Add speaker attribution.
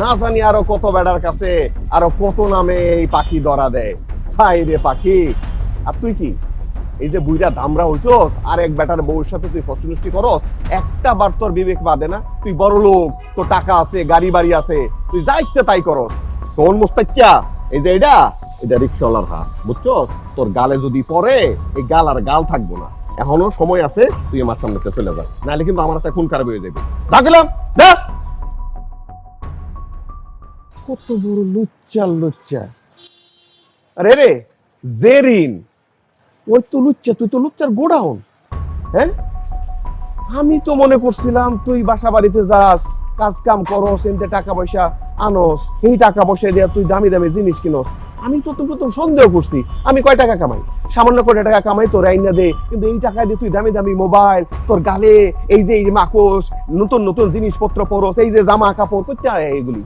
Speaker 1: না জানি আরো কত বেড়ার কাছে আরো কত নামে এই পাখি ধরা দেয়। হাই রে পাখি, আর তুই কি এই যে বুইরা দামরা হইতো আর এক বেটার বউর সাথে তুই ফষ্টিনষ্টি করস, একটা বার তোর বিবেক বাদে না? তুই বড় লোক, তোর টাকা আছে, গাড়ি বাড়ি আছে, তুই যা ইচ্ছে তাই করস। তোর মোস্তাকিয়া এই যে এটা এটা রিক্সাওয়ালার হাত, বুঝছো? তোর গালে যদি পড়ে এই গাল আর গাল থাকবো না। এখনো সময় আছে, তুই আমার সামনে থেকে চলে যা, নাহলে কিন্তু আমার হাতে খুন খারাপ হয়ে যাবে। রাখলাম না। কত বড় লুচ্চা লুচ্চা! আরে রে জেরিন, ওই তো লুচ্চা, তুই তো লুচ্চার গোডাউন। হ্যাঁ, আমি তো মনে করছিলাম তুই বাসা বাড়িতে যাস, কাজ কাম করস, এনতে টাকা পয়সা আনস, এই টাকা পয়সা দিয়ে তুই দামি দামি জিনিস কিনস। আমি প্রথম প্রথম সন্দেহ করছি, আমি কয় টাকা কামাই, সামান্য কয়টা টাকা কামাই তোর আইনা দে, কিন্তু এই টাকা দিয়ে তুই দামি দামি মোবাইল, তোর গালে এই যে এই মাকস, নতুন নতুন জিনিসপত্র পরস, এই যে জামা কাপড়, কোথায় এগুলি?